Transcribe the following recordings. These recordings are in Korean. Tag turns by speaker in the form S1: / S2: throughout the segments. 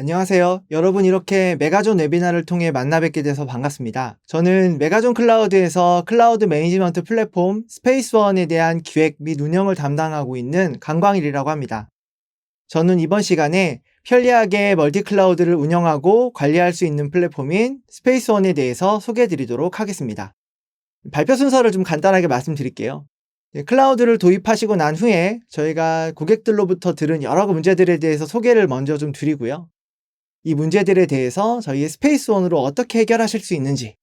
S1: 안녕하세요. 여러분 이렇게 메가존 웨비나를 통해 만나 뵙게 돼서 반갑습니다. 저는 메가존 클라우드에서 클라우드 매니지먼트 플랫폼 스페이스원에 대한 기획 및 운영을 담당하고 있는 강광일이라고 합니다. 저는 이번 시간에 편리하게 멀티 클라우드를 운영하고 관리할 수 있는 플랫폼인 스페이스원에 대해서 소개해 드리도록 하겠습니다. 발표 순서를 좀 간단하게 말씀드릴게요. 클라우드를 도입하시고 난 후에 저희가 고객들로부터 들은 여러 문제들에 대해서 소개를 먼저 좀 드리고요. 이 문제들에 대해서 저희의 스페이스원으로 어떻게 해결하실 수 있는지,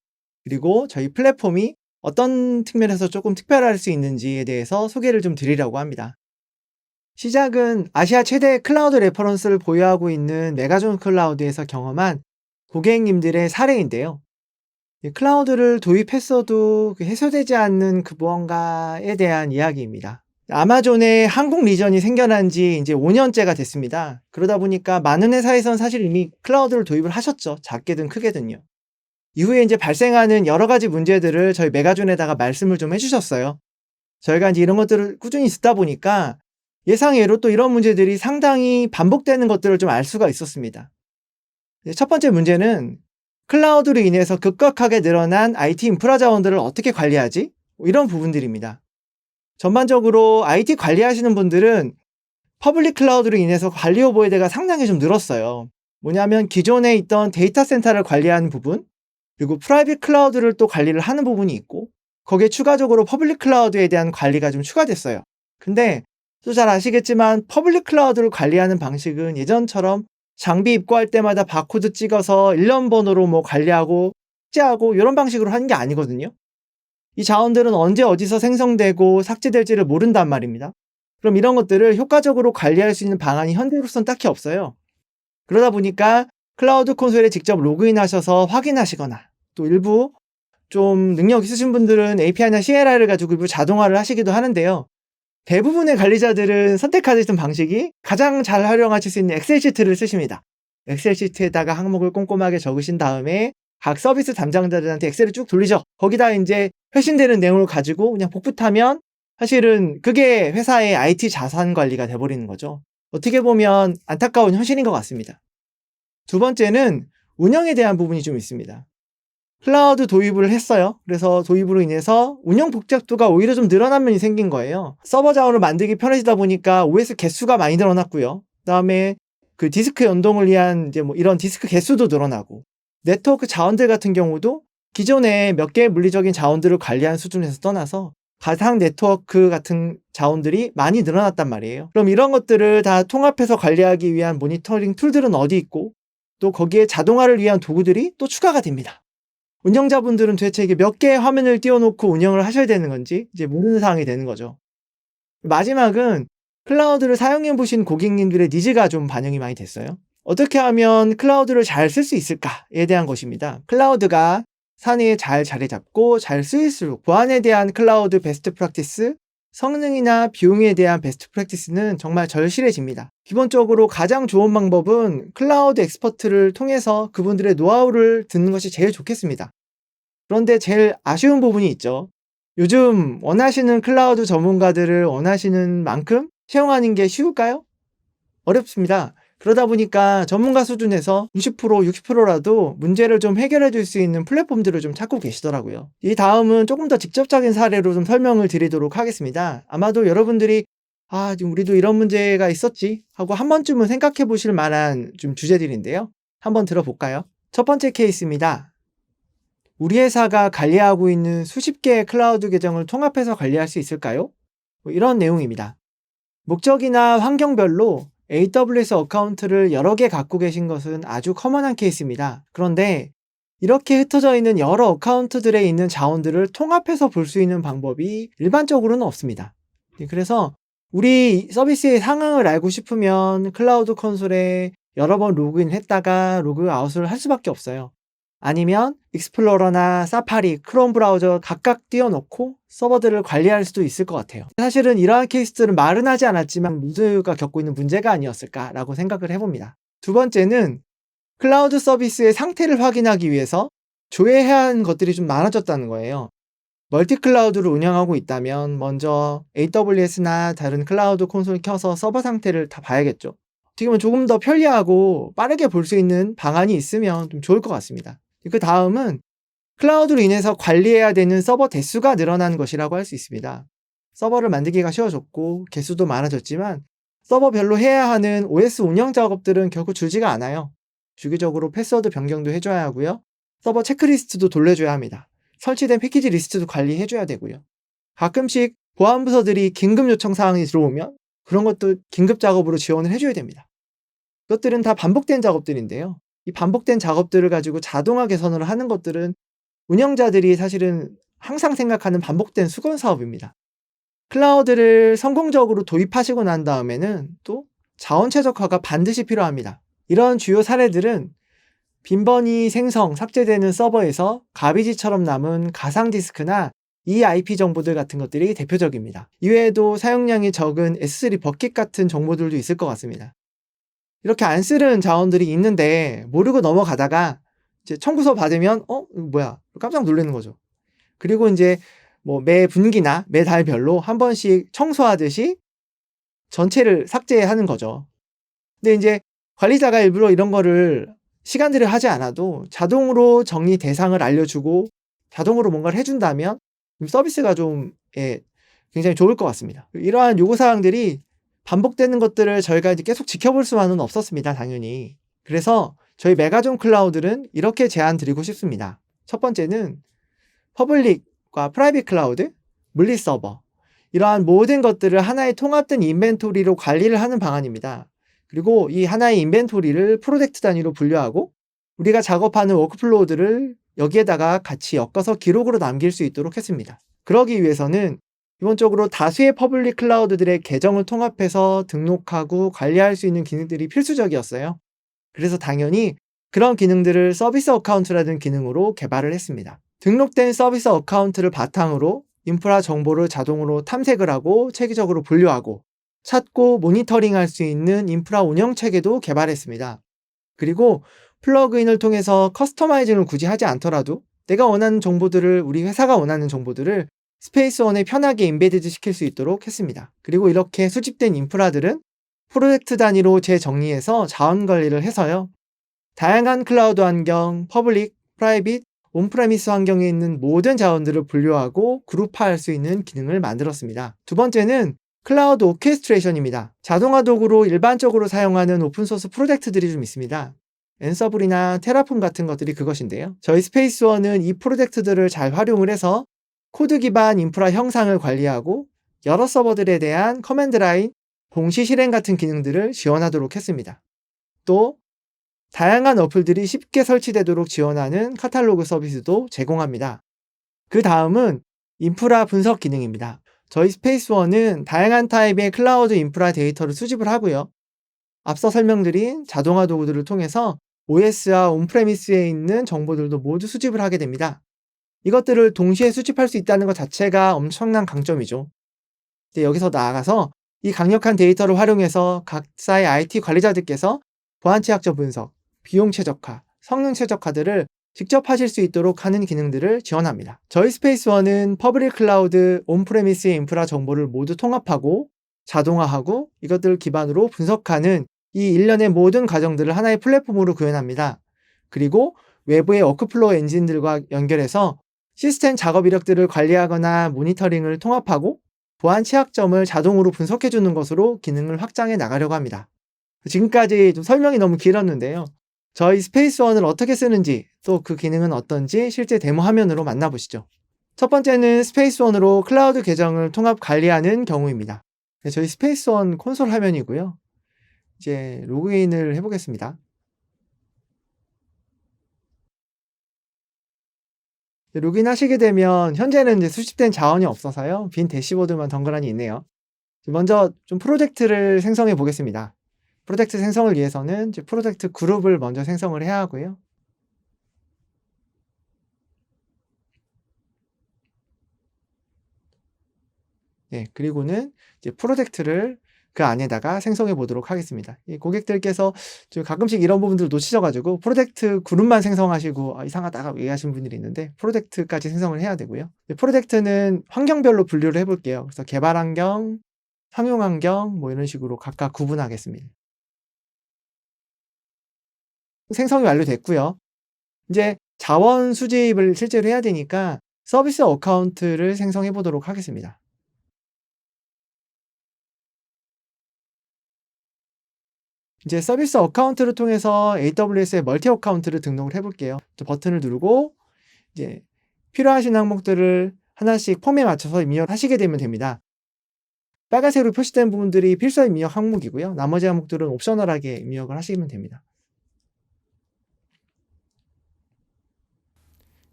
S1: 그리고 저희 플랫폼이 어떤 측면에서 조금 특별할 수 있는지에 대해서 소개를 좀 드리려고 합니다. 시작은 아시아 최대 클라우드 레퍼런스를 보유하고 있는 메가존 클라우드에서 경험한 고객님들의 사례인데요. 클라우드를 도입했어도 해소되지 않는 그 무언가에 대한 이야기입니다. 아마존의 한국 리전이 생겨난 지 이제 5년째가 됐습니다. 그러다 보니까 많은 회사에선 사실 이미 클라우드를 도입을 하셨죠. 작게든 크게든요. 이후에 이제 발생하는 여러 가지 문제들을 저희 메가존에다가 말씀을 좀 해주셨어요. 저희가 이제 이런 것들을 꾸준히 듣다 보니까 예상외로 또 이런 문제들이 상당히 반복되는 것들을 좀 알 수가 있었습니다. 첫 번째 문제는 클라우드로 인해서 급격하게 늘어난 IT 인프라 자원들을 어떻게 관리하지? 이런 부분들입니다. 전반적으로 IT 관리하시는 분들은 퍼블릭 클라우드로 인해서 관리 오버헤드가 상당히 좀 늘었어요. 뭐냐면 기존에 있던 데이터 센터를 관리하는 부분, 그리고 프라이빗 클라우드를 또 관리를 하는 부분이 있고, 거기에 추가적으로 퍼블릭 클라우드에 대한 관리가 좀 추가됐어요. 근데 또 잘 아시겠지만 퍼블릭 클라우드를 관리하는 방식은 예전처럼 장비 입고할 때마다 바코드 찍어서 일련 번호로 뭐 관리하고 삭제하고 이런 방식으로 하는 게 아니거든요. 이 자원들은 언제 어디서 생성되고 삭제될지를 모른단 말입니다. 그럼 이런 것들을 효과적으로 관리할 수 있는 방안이 현재로서는 딱히 없어요. 그러다 보니까 클라우드 콘솔에 직접 로그인하셔서 확인하시거나, 또 일부 좀 능력 있으신 분들은 API나 CLI를 가지고 일부 자동화를 하시기도 하는데요. 대부분의 관리자들은 선택하시는 방식이 가장 잘 활용하실 수 있는 엑셀 시트를 쓰십니다. 엑셀 시트에다가 항목을 꼼꼼하게 적으신 다음에 각 서비스 담당자들한테 엑셀을 쭉 돌리죠. 거기다 이제 회신되는 내용을 가지고 그냥 복붙하면 사실은 그게 회사의 IT 자산 관리가 돼버리는 거죠. 어떻게 보면 안타까운 현실인 것 같습니다. 두 번째는 운영에 대한 부분이 좀 있습니다. 클라우드 도입을 했어요. 그래서 도입으로 인해서 운영 복잡도가 오히려 좀 늘어난 면이 생긴 거예요. 서버 자원을 만들기 편해지다 보니까 OS 개수가 많이 늘어났고요. 그다음에 그 디스크 연동을 위한 이제 뭐 이런 디스크 개수도 늘어나고, 네트워크 자원들 같은 경우도 기존에 몇 개의 물리적인 자원들을 관리하는 수준에서 떠나서 가상 네트워크 같은 자원들이 많이 늘어났단 말이에요. 그럼 이런 것들을 다 통합해서 관리하기 위한 모니터링 툴들은 어디 있고, 또 거기에 자동화를 위한 도구들이 또 추가가 됩니다. 운영자분들은 도대체 이게 몇 개의 화면을 띄워놓고 운영을 하셔야 되는 건지 이제 모르는 상황이 되는 거죠. 마지막은 클라우드를 사용해보신 고객님들의 니즈가 좀 반영이 많이 됐어요. 어떻게 하면 클라우드를 잘 쓸 수 있을까에 대한 것입니다. 클라우드가 사내에 잘 자리 잡고 잘 쓰일수록 보안에 대한 클라우드 베스트 프랙티스, 성능이나 비용에 대한 베스트 프랙티스는 정말 절실해집니다. 기본적으로 가장 좋은 방법은 클라우드 엑스퍼트를 통해서 그분들의 노하우를 듣는 것이 제일 좋겠습니다. 그런데 제일 아쉬운 부분이 있죠. 요즘 원하시는 클라우드 전문가들을 원하시는 만큼 채용하는 게 쉬울까요? 어렵습니다. 그러다 보니까 전문가 수준에서 50%, 60%라도 문제를 좀 해결해 줄 수 있는 플랫폼들을 좀 찾고 계시더라고요. 이 다음은 조금 더 직접적인 사례로 좀 설명을 드리도록 하겠습니다. 아마도 여러분들이 지금 우리도 이런 문제가 있었지 하고 한 번쯤은 생각해 보실 만한 좀 주제들인데요. 한번 들어볼까요? 첫 번째 케이스입니다. 우리 회사가 관리하고 있는 수십 개의 클라우드 계정을 통합해서 관리할 수 있을까요? 이런 내용입니다. 목적이나 환경별로 AWS 어카운트를 여러 개 갖고 계신 것은 아주 커먼한 케이스입니다. 그런데 이렇게 흩어져 있는 여러 어카운트들에 있는 자원들을 통합해서 볼 수 있는 방법이 일반적으로는 없습니다. 그래서 우리 서비스의 상황을 알고 싶으면 클라우드 콘솔에 여러 번 로그인 했다가 로그아웃을 할 수밖에 없어요. 아니면 익스플로러나 사파리, 크롬 브라우저 각각 띄워놓고 서버들을 관리할 수도 있을 것 같아요. 사실은 이러한 케이스들은 말은 하지 않았지만 모두가 겪고 있는 문제가 아니었을까라고 생각을 해봅니다. 두 번째는 클라우드 서비스의 상태를 확인하기 위해서 조회해야 하는 것들이 좀 많아졌다는 거예요. 멀티 클라우드를 운영하고 있다면 먼저 AWS나 다른 클라우드 콘솔 켜서 서버 상태를 다 봐야겠죠. 어떻게 보면 조금 더 편리하고 빠르게 볼 수 있는 방안이 있으면 좀 좋을 것 같습니다. 그 다음은 클라우드로 인해서 관리해야 되는 서버 대수가 늘어나는 것이라고 할 수 있습니다. 서버를 만들기가 쉬워졌고 개수도 많아졌지만 서버별로 해야 하는 OS 운영 작업들은 결코 줄지가 않아요. 주기적으로 패스워드 변경도 해줘야 하고요. 서버 체크리스트도 돌려줘야 합니다. 설치된 패키지 리스트도 관리해줘야 되고요. 가끔씩 보안 부서들이 긴급 요청 사항이 들어오면 그런 것도 긴급 작업으로 지원을 해줘야 됩니다. 이것들은 다 반복된 작업들인데요. 이 반복된 작업들을 가지고 자동화 개선을 하는 것들은 운영자들이 사실은 항상 생각하는 반복된 수건 사업입니다. 클라우드를 성공적으로 도입하시고 난 다음에는 또 자원 최적화가 반드시 필요합니다. 이런 주요 사례들은 빈번히 생성, 삭제되는 서버에서 가비지처럼 남은 가상 디스크나 EIP 정보들 같은 것들이 대표적입니다. 이외에도 사용량이 적은 S3 버킷 같은 정보들도 있을 것 같습니다. 이렇게 안 쓰는 자원들이 있는데 모르고 넘어가다가 이제 청구서 받으면 이거 뭐야? 깜짝 놀라는 거죠. 그리고 이제 뭐 매 분기나 매 달별로 한 번씩 청소하듯이 전체를 삭제하는 거죠. 근데 이제 관리자가 일부러 이런 거를 시간 들여 하지 않아도 자동으로 정리 대상을 알려주고 자동으로 뭔가를 해준다면 서비스가 좀 굉장히 좋을 것 같습니다. 이러한 요구사항들이 반복되는 것들을 저희가 이제 계속 지켜볼 수만은 없었습니다. 당연히. 그래서 저희 메가존 클라우드는 이렇게 제안 드리고 싶습니다. 첫 번째는 퍼블릭과 프라이빗 클라우드, 물리 서버 이러한 모든 것들을 하나의 통합된 인벤토리로 관리를 하는 방안입니다. 그리고 이 하나의 인벤토리를 프로젝트 단위로 분류하고 우리가 작업하는 워크플로우들을 여기에다가 같이 엮어서 기록으로 남길 수 있도록 했습니다. 그러기 위해서는 기본적으로 다수의 퍼블릭 클라우드들의 계정을 통합해서 등록하고 관리할 수 있는 기능들이 필수적이었어요. 그래서 당연히 그런 기능들을 서비스 어카운트라는 기능으로 개발을 했습니다. 등록된 서비스 어카운트를 바탕으로 인프라 정보를 자동으로 탐색을 하고 체계적으로 분류하고 찾고 모니터링할 수 있는 인프라 운영 체계도 개발했습니다. 그리고 플러그인을 통해서 커스터마이징을 굳이 하지 않더라도 내가 원하는 정보들을 우리 회사가 원하는 정보들을 스페이스원에 편하게 임베디드 시킬 수 있도록 했습니다. 그리고 이렇게 수집된 인프라들은 프로젝트 단위로 재정리해서 자원 관리를 해서요. 다양한 클라우드 환경, 퍼블릭, 프라이빗, 온프레미스 환경에 있는 모든 자원들을 분류하고 그룹화할 수 있는 기능을 만들었습니다. 두 번째는 클라우드 오케스트레이션입니다. 자동화 도구로 일반적으로 사용하는 오픈소스 프로젝트들이 좀 있습니다. 앤서블이나 테라폼 같은 것들이 그것인데요. 저희 스페이스원은 이 프로젝트들을 잘 활용을 해서 코드 기반 인프라 형상을 관리하고 여러 서버들에 대한 커맨드 라인, 동시 실행 같은 기능들을 지원하도록 했습니다. 또 다양한 어플들이 쉽게 설치되도록 지원하는 카탈로그 서비스도 제공합니다. 그 다음은 인프라 분석 기능입니다. 저희 스페이스원은 다양한 타입의 클라우드 인프라 데이터를 수집을 하고요. 앞서 설명드린 자동화 도구들을 통해서 OS와 온프레미스에 있는 정보들도 모두 수집을 하게 됩니다. 이것들을 동시에 수집할 수 있다는 것 자체가 엄청난 강점이죠. 여기서 나아가서 이 강력한 데이터를 활용해서 각사의 IT 관리자들께서 보안 취약점 분석, 비용 최적화, 성능 최적화들을 직접 하실 수 있도록 하는 기능들을 지원합니다. 저희 스페이스원은 퍼블릭 클라우드, 온프레미스의 인프라 정보를 모두 통합하고 자동화하고 이것들을 기반으로 분석하는 이 일련의 모든 과정들을 하나의 플랫폼으로 구현합니다. 그리고 외부의 워크플로우 엔진들과 연결해서 시스템 작업 이력들을 관리하거나 모니터링을 통합하고 보안 취약점을 자동으로 분석해주는 것으로 기능을 확장해 나가려고 합니다. 지금까지 좀 설명이 너무 길었는데요. 저희 스페이스원을 어떻게 쓰는지 또 그 기능은 어떤지 실제 데모 화면으로 만나보시죠. 첫 번째는 스페이스원으로 클라우드 계정을 통합 관리하는 경우입니다. 저희 스페이스원 콘솔 화면이고요. 이제 로그인을 해보겠습니다. 로그인 하시게 되면 현재는 이제 수집된 자원이 없어서요. 빈 대시보드만 덩그러니 있네요. 먼저 좀 프로젝트를 생성해 보겠습니다. 프로젝트 생성을 위해서는 이제 프로젝트 그룹을 먼저 생성을 해야 하고요. 그리고는 이제 프로젝트를 그 안에다가 생성해 보도록 하겠습니다. 이 고객들께서 좀 가끔씩 이런 부분들을 놓치셔가지고 프로젝트 그룹만 생성하시고 이상하다고 얘기하시는 분들이 있는데 프로젝트까지 생성을 해야 되고요. 프로젝트는 환경별로 분류를 해볼게요. 그래서 개발 환경, 상용 환경 뭐 이런 식으로 각각 구분하겠습니다. 생성이 완료됐고요. 이제 자원 수집을 실제로 해야 되니까 서비스 어카운트를 생성해 보도록 하겠습니다. 이제 서비스 어카운트를 통해서 AWS의 멀티 어카운트를 등록을 해 볼게요. 버튼을 누르고 이제 필요하신 항목들을 하나씩 폼에 맞춰서 입력하시게 되면 됩니다. 빨간색으로 표시된 부분들이 필수 입력 항목이고요. 나머지 항목들은 옵셔널하게 입력을 하시면 됩니다.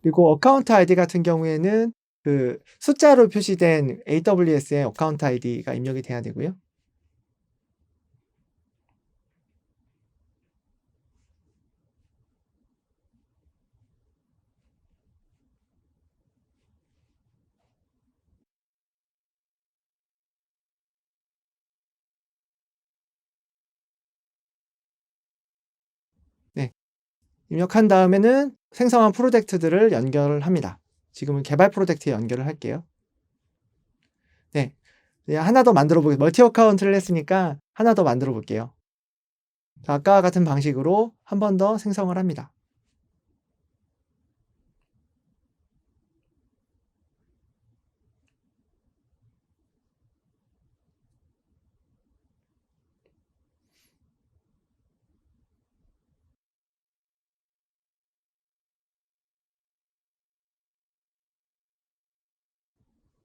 S1: 그리고 어카운트 아이디 같은 경우에는 그 숫자로 표시된 AWS의 어카운트 아이디가 입력이 돼야 되고요. 네. 입력한 다음에는 생성한 프로젝트들을 연결을 합니다. 지금은 개발 프로젝트에 연결을 할게요. 네. 하나 더 만들어 보겠습니다. 멀티 어카운트를 했으니까 하나 더 만들어 볼게요. 아까와 같은 방식으로 한 번 더 생성을 합니다.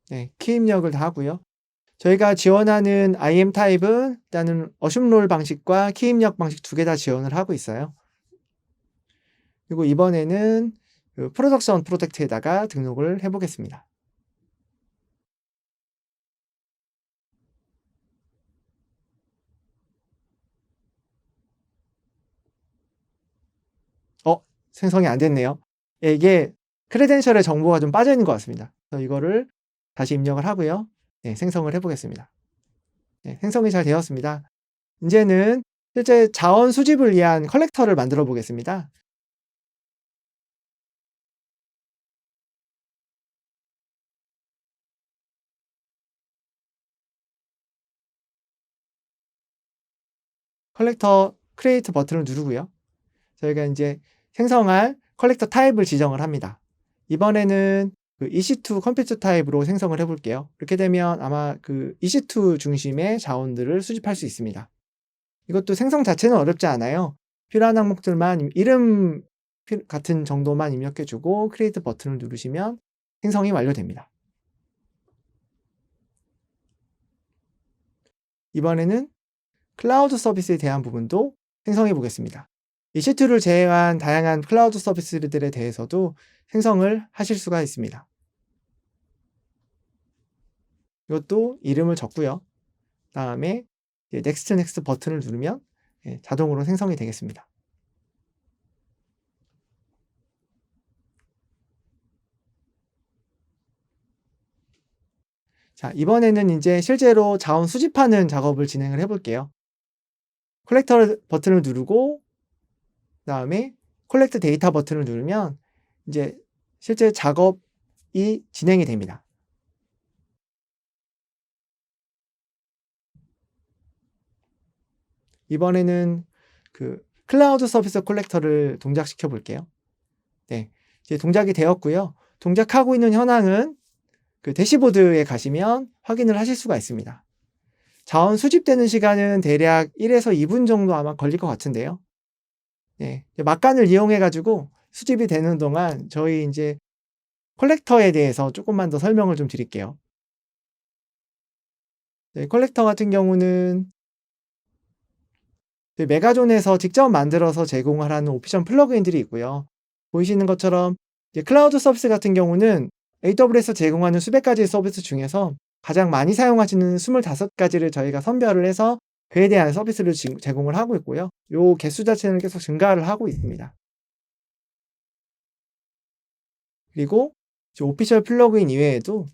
S1: 네. 키 입력을 다 하고요. 저희가 지원하는 IAM 타입은 일단은 어슘롤 방식과 키 입력 방식 두 개 다 지원을 하고 있어요. 그리고 이번에는 그 프로덕션 프로젝트에다가 등록을 해 보겠습니다. 생성이 안 됐네요. 예, 이게 크레덴셜의 정보가 좀 빠져 있는 것 같습니다. 그래서 이거를 다시 입력을 하고요. 네, 생성을 해 보겠습니다. 네, 생성이 잘 되었습니다. 인제는 실제 자원 수집을 위한 컬렉터를 만들어 보겠습니다. 컬렉터 크리에이트 버튼을 누르고요. 저희가 인제 생성할 컬렉터 타입을 지정을 합니다. 이번에는 그 EC2 컴퓨트 타입으로 생성을 해 볼게요. 이렇게 되면 아마 그 EC2 중심의 자원들을 수집할 수 있습니다. 이것도 생성 자체는 어렵지 않아요. 필요한 항목들만 이름 같은 정도만 입력해 주고 크리에이트 버튼을 누르시면 생성이 완료됩니다. 이번에는 클라우드 서비스에 대한 부분도 생성해 보겠습니다. EC2를 제외한 다양한 클라우드 서비스들에 대해서도 생성을 하실 수가 있습니다. 이것도 이름을 적고요. 그다음에 넥스트 버튼을 누르면 자동으로 생성이 되겠습니다. 자, 이번에는 인제 실제로 자원 수집하는 작업을 진행을 해 볼게요. 컬렉터 버튼을 누르고 그다음에 콜렉트 데이터 버튼을 누르면 인제 실제 작업이 진행이 됩니다. 이번에는 그 클라우드 서비스 콜렉터를 동작시켜 볼게요. 네. 이제 동작이 되었고요. 동작하고 있는 현황은 그 대시보드에 가시면 확인을 하실 수가 있습니다. 자원 수집되는 시간은 대략 1 에서 2분 정도 아마 걸릴 것 같은데요. 네. 막간을 이용해 가지고 수집이 되는 동안 저희 인제 컬렉터에 대해서 쪼끔만 더 설명을 좀 드릴게요. 네, 컬렉터 같은 경우는 그 메가존에서 직접 만들어서 제공을 하는 오피셜 플러그인들이 있고요. 보이시는 것처럼 이제 클라우드 서비스 같은 경우는 AWS에서 제공하는 수백 가지의 서비스 중에서 가장 많이 사용하시는 25 가지를 저희가 선별을 해서 그에 대한 서비스를 제공을 하고 있고요. 요 개수 자체는 계속 증가를 하고 있습니다. 그리고 이제 오피셜 플러그인 이외에도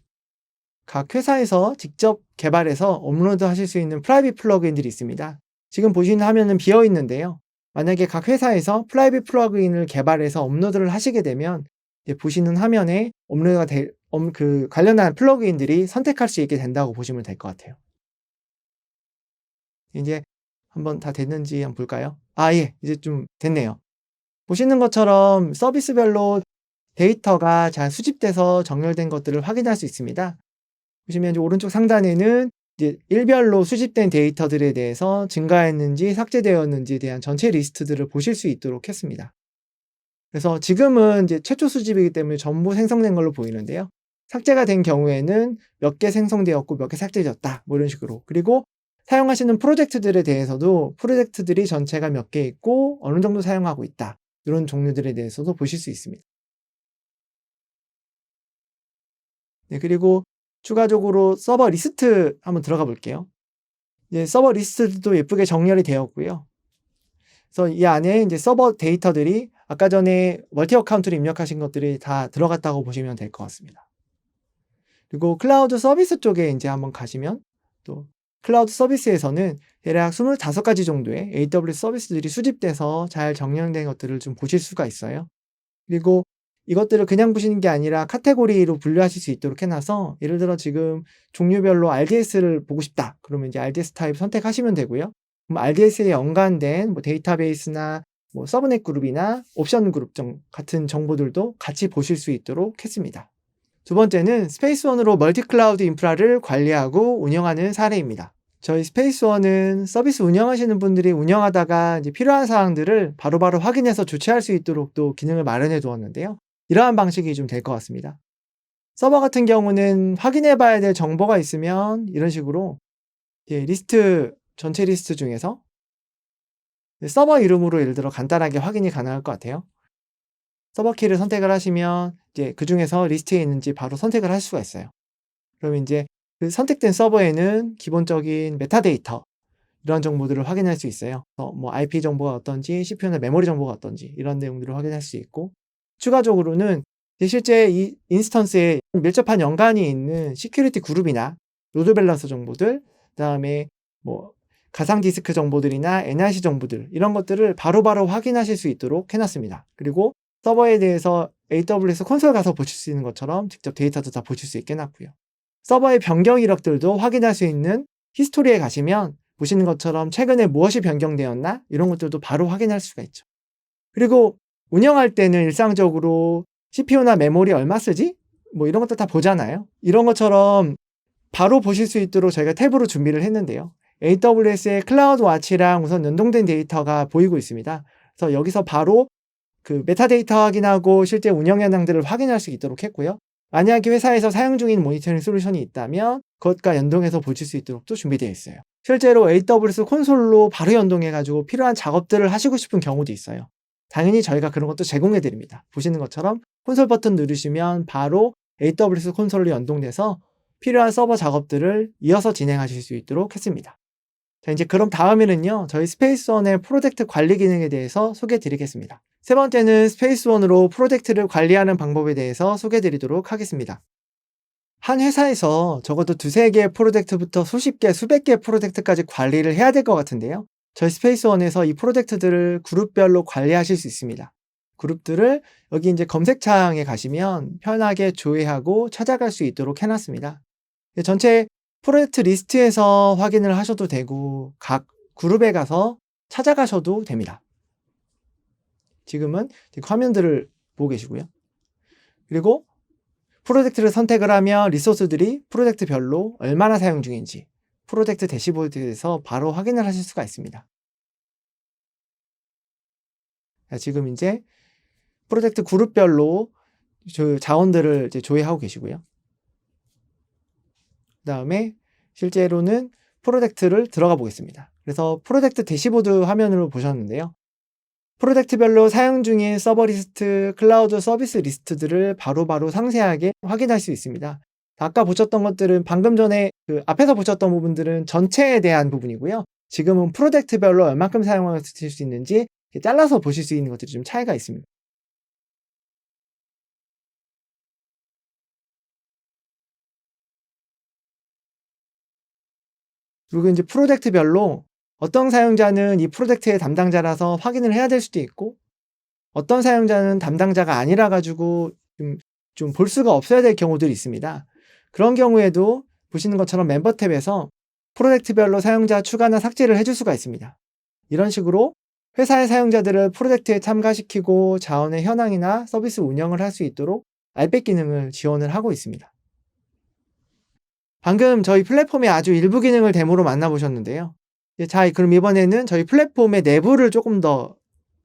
S1: 각 회사에서 직접 개발해서 업로드하실 수 있는 프라이빗 플러그인들이 있습니다. 지금 보시는 화면은 비어 있는데요. 만약에 각 회사에서 프라이빗 플러그인을 개발해서 업로드를 하시게 되면 이제 보시는 화면에 업로드가 될 그 관련한 플러그인들이 선택할 수 있게 된다고 보시면 될 것 같아요. 인제 한번 다 됐는지 한번 볼까요? 아, 예. 이제 좀 됐네요. 보시는 것처럼 서비스별로 데이터가 잘 수집돼서 정렬된 것들을 확인할 수 있습니다. 보시면 이제 오른쪽 상단에는 이제 일별로 수집된 데이터들에 대해서 증가했는지 삭제되었는지에 대한 전체 리스트들을 보실 수 있도록 했습니다. 그래서 지금은 이제 최초 수집이기 때문에 전부 생성된 걸로 보이는데요. 삭제가 된 경우에는 몇 개 생성되었고 몇 개 삭제되었다. 뭐 이런 식으로. 그리고 사용하시는 프로젝트들에 대해서도 프로젝트들이 전체가 몇 개 있고 어느 정도 사용하고 있다. 이런 종류들에 대해서도 보실 수 있습니다. 네, 그리고 추가적으로 서버 리스트 한번 들어가 볼게요. 이제 서버 리스트도 예쁘게 정렬이 되었고요. 그래서 이 안에 이제 서버 데이터들이 아까 전에 멀티 어카운트를 입력하신 것들이 다 들어갔다고 보시면 될 것 같습니다. 그리고 클라우드 서비스 쪽에 이제 한번 가시면 또 클라우드 서비스에서는 대략 25가지 정도의 AWS 서비스들이 수집돼서 잘 정렬된 것들을 좀 보실 수가 있어요. 그리고 이것들을 그냥 보시는 게 아니라 카테고리로 분류하실 수 있도록 해놔서 예를 들어 지금 종류별로 RDS를 보고 싶다. 그러면 이제 RDS 타입 선택하시면 되고요. 그럼 RDS에 연관된 뭐 데이터베이스나 뭐 서브넷 그룹이나 옵션 그룹 같은 정보들도 같이 보실 수 있도록 했습니다. 두 번째는 스페이스원으로 멀티 클라우드 인프라를 관리하고 운영하는 사례입니다. 저희 스페이스원은 서비스 운영하시는 분들이 운영하다가 이제 필요한 사항들을 바로바로 확인해서 조치할 수 있도록 또 기능을 마련해 두었는데요. 이러한 방식이 좀 될 것 같습니다. 서버 같은 경우는 확인해 봐야 될 정보가 있으면 이런 식으로 전체 리스트 중에서 서버 이름으로 예를 들어 간단하게 확인이 가능할 것 같아요. 서버 키를 선택을 하시면 이제 그 중에서 리스트에 있는지 바로 선택을 할 수가 있어요. 그러면 이제 그 선택된 서버에는 기본적인 메타데이터 이런 정보들을 확인할 수 있어요. 뭐 IP 정보가 어떤지, CPU나 메모리 정보가 어떤지 이런 내용들을 확인할 수 있고 추가적으로는 실제 이 인스턴스에 밀접한 연관이 있는 시큐리티 그룹이나 로드 밸런서 정보들, 그다음에 뭐 가상 디스크 정보들이나 NIC 정보들 이런 것들을 바로바로 확인하실 수 있도록 해놨습니다. 그리고 서버에 대해서 AWS 콘솔 가서 보실 수 있는 것처럼 직접 데이터도 다 보실 수 있게 해놨고요. 서버의 변경 이력들도 확인할 수 있는 히스토리에 가시면 보시는 것처럼 최근에 무엇이 변경되었나 이런 것들도 바로 확인할 수가 있죠. 그리고 운영할 때는 일상적으로 CPU나 메모리 얼마 쓰지? 뭐 이런 것들 다 보잖아요. 이런 것처럼 바로 보실 수 있도록 저희가 탭으로 준비를 했는데요. AWS의 클라우드 와치랑 우선 연동된 데이터가 보이고 있습니다. 그래서 여기서 바로 그 메타데이터 확인하고 실제 운영 현황들을 확인할 수 있도록 했고요. 만약에 회사에서 사용 중인 모니터링 솔루션이 있다면 그것과 연동해서 보실 수 있도록 또 준비되어 있어요. 실제로 AWS 콘솔로 바로 연동해가지고 필요한 작업들을 하시고 싶은 경우도 있어요. 당연히 저희가 그런 것도 제공해 드립니다. 보시는 것처럼 콘솔 버튼 누르시면 바로 AWS 콘솔로 연동돼서 필요한 서버 작업들을 이어서 진행하실 수 있도록 했습니다. 자, 이제 그럼 다음에는요, 저희 스페이스원의 프로젝트 관리 기능에 대해서 소개해 드리겠습니다. 세 번째는 스페이스원으로 프로젝트를 관리하는 방법에 대해서 소개해 드리도록 하겠습니다. 한 회사에서 적어도 두세 개의 프로젝트부터 수십 개, 수백 개의 프로젝트까지 관리를 해야 될 것 같은데요. 저희 스페이스원에서 이 프로젝트들을 그룹별로 관리하실 수 있습니다. 그룹들을 여기 이제 검색창에 가시면 편하게 조회하고 찾아갈 수 있도록 해놨습니다. 전체 프로젝트 리스트에서 확인을 하셔도 되고 각 그룹에 가서 찾아가셔도 됩니다. 지금은 화면들을 보고 계시고요. 그리고 프로젝트를 선택을 하면 리소스들이 프로젝트별로 얼마나 사용 중인지 프로젝트 대시보드에서 바로 확인을 하실 수가 있습니다. 자, 지금 이제 프로젝트 그룹별로 자원들을 이제 조회하고 계시고요. 그 다음에 실제로는 프로젝트를 들어가 보겠습니다. 그래서 프로젝트 대시보드 화면으로 보셨는데요. 프로젝트별로 사용 중인 서버 리스트, 클라우드 서비스 리스트들을 바로바로 상세하게 확인할 수 있습니다. 아까 보셨던 것들은 방금 전에 앞에서 보셨던 부분들은 전체에 대한 부분이고요. 지금은 프로젝트별로 얼만큼 사용하실 수 있는지 잘라서 보실 수 있는 것들이 좀 차이가 있습니다. 그리고 이제 프로젝트별로 어떤 사용자는 이 프로젝트의 담당자라서 확인을 해야 될 수도 있고 어떤 사용자는 담당자가 아니라 가지고 좀 볼 수가 없어야 될 경우들이 있습니다. 그런 경우에도 보시는 것처럼 멤버 탭에서 프로젝트별로 사용자 추가나 삭제를 해줄 수가 있습니다. 이런 식으로 회사의 사용자들을 프로젝트에 참가시키고 자원의 현황이나 서비스 운영을 할 수 있도록 알백 기능을 지원을 하고 있습니다. 방금 저희 플랫폼의 아주 일부 기능을 데모로 만나보셨는데요. 자, 그럼 이번에는 저희 플랫폼의 내부를 조금 더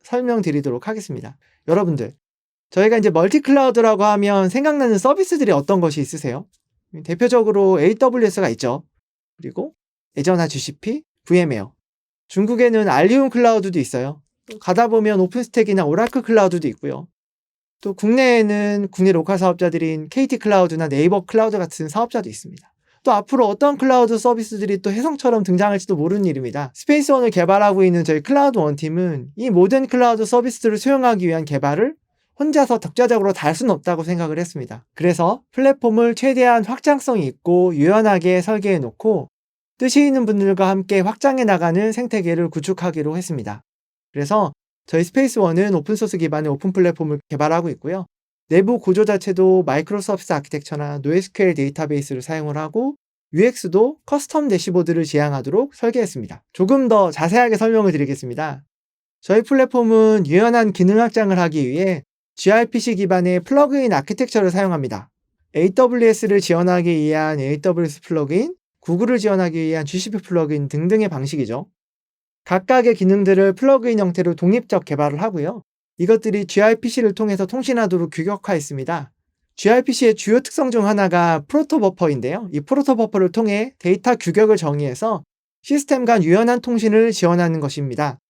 S1: 설명드리도록 하겠습니다. 여러분들, 저희가 이제 멀티 클라우드라고 하면 생각나는 서비스들이 어떤 것이 있으세요? 대표적으로 AWS가 있죠. 그리고 애저나 GCP, VM웨어. 중국에는 알리움 클라우드도 있어요. 또 가다 보면 오픈스택이나 오라클 클라우드도 있고요. 또 국내에는 국내 로컬 사업자들인 KT 클라우드나 네이버 클라우드 같은 사업자도 있습니다. 또 앞으로 어떤 클라우드 서비스들이 또 혜성처럼 등장할지도 모르는 일입니다. 스페이스원을 개발하고 있는 저희 클라우드 원팀은 이 모든 클라우드 서비스들을 수용하기 위한 개발을 혼자서 독자적으로 다 할 수는 없다고 생각을 했습니다. 그래서 플랫폼을 최대한 확장성이 있고 유연하게 설계해 놓고 뜻이 있는 분들과 함께 확장해 나가는 생태계를 구축하기로 했습니다. 그래서 저희 스페이스원은 오픈소스 기반의 오픈 플랫폼을 개발하고 있고요. 내부 구조 자체도 마이크로 서비스 아키텍처나 NoSQL 데이터베이스를 사용을 하고 UX도 커스텀 대시보드를 지향하도록 설계했습니다. 조금 더 자세하게 설명을 드리겠습니다. 저희 플랫폼은 유연한 기능 확장을 하기 위해 gRPC 기반의 플러그인 아키텍처를 사용합니다. AWS를 지원하기 위한 AWS 플러그인, 구글을 지원하기 위한 GCP 플러그인 등등의 방식이죠. 각각의 기능들을 플러그인 형태로 독립적 개발을 하고요. 이것들이 gRPC를 통해서 통신하도록 규격화했습니다. gRPC의 주요 특성 중 하나가 프로토 버퍼인데요. 이 프로토 버퍼를 통해 데이터 규격을 정의해서 시스템 간 유연한 통신을 지원하는 것입니다.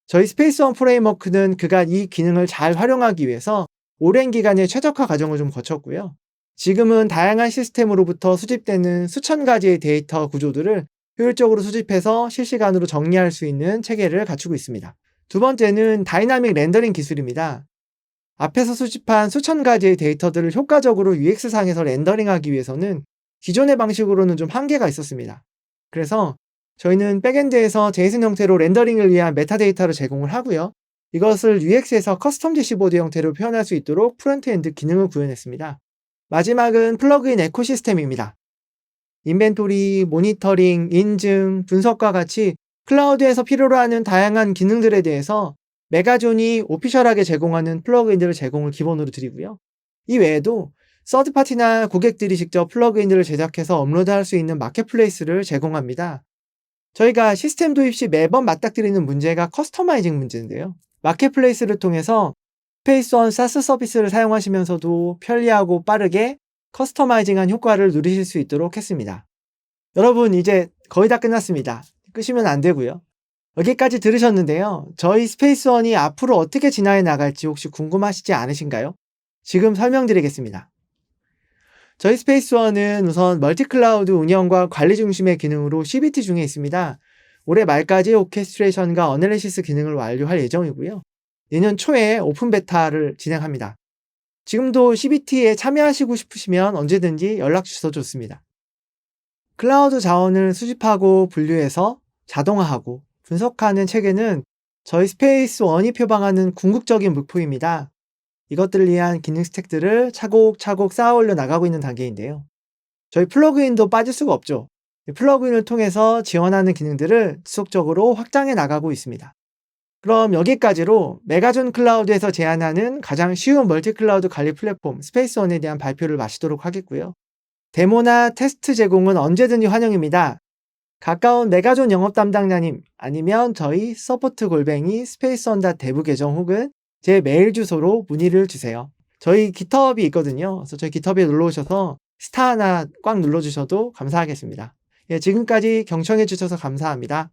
S1: 저희 스페이스원 프레임워크는 그간 이 기능을 잘 활용하기 위해서 오랜 기간의 최적화 과정을 좀 거쳤고요. 지금은 다양한 시스템으로부터 수집되는 수천 가지의 데이터 구조들을 효율적으로 수집해서 실시간으로 정리할 수 있는 체계를 갖추고 있습니다. 두 번째는 다이나믹 렌더링 기술입니다. 앞에서 수집한 수천 가지의 데이터들을 효과적으로 UX상에서 렌더링하기 위해서는 기존의 방식으로는 좀 한계가 있었습니다. 그래서 저희는 백엔드에서 제이슨 형태로 렌더링을 위한 메타데이터를 제공을 하고요. 이것을 UX에서 커스텀 대시보드 형태로 표현할 수 있도록 프론트엔드 기능을 구현했습니다. 마지막은 플러그인 에코시스템입니다. 인벤토리, 모니터링, 인증, 분석과 같이 클라우드에서 필요로 하는 다양한 기능들에 대해서 메가존이 오피셜하게 제공하는 플러그인들을 제공을 기본으로 드리고요. 이 외에도 서드파티나 고객들이 직접 플러그인들을 제작해서 업로드할 수 있는 마켓플레이스를 제공합니다. 저희가 시스템 도입 시 매번 맞닥뜨리는 문제가 커스터마이징 문제인데요. 마켓플레이스를 통해서 스페이스원 사스 서비스를 사용하시면서도 편리하고 빠르게 커스터마이징한 효과를 누리실 수 있도록 했습니다. 여러분, 이제 거의 다 끝났습니다. 끄시면 안 되고요. 여기까지 들으셨는데요. 저희 스페이스원이 앞으로 어떻게 진화해 나갈지 혹시 궁금하시지 않으신가요? 지금 설명드리겠습니다. 저희 스페이스원은 우선 멀티클라우드 운영과 관리 중심의 기능으로 CBT 중에 있습니다. 올해 말까지 오케스트레이션과 어널리시스 기능을 완료할 예정이고요. 내년 초에 오픈 베타를 진행합니다. 지금도 CBT에 참여하시고 싶으시면 언제든지 연락 주셔도 좋습니다. 클라우드 자원을 수집하고 분류해서 자동화하고 분석하는 체계는 저희 스페이스원이 표방하는 궁극적인 목표입니다. 이것들을 위한 기능 스택들을 차곡차곡 쌓아 올려 나가고 있는 단계인데요. 저희 플러그인도 빠질 수가 없죠. 플러그인을 통해서 지원하는 기능들을 지속적으로 확장해 나가고 있습니다. 그럼 여기까지로 메가존 클라우드에서 제안하는 가장 쉬운 멀티클라우드 관리 플랫폼 스페이스원에 대한 발표를 마치도록 하겠고요. 데모나 테스트 제공은 언제든지 환영입니다. 가까운 메가존 영업 담당자님 아니면 저희 support@스페이스원.dev 계정 혹은 제 메일 주소로 문의를 주세요. 저희 깃허브이 있거든요. 그래서 저희 깃허브에 놀러 오셔서 스타 하나 꽉 눌러주셔도 감사하겠습니다. 지금까지 경청해 주셔서 감사합니다.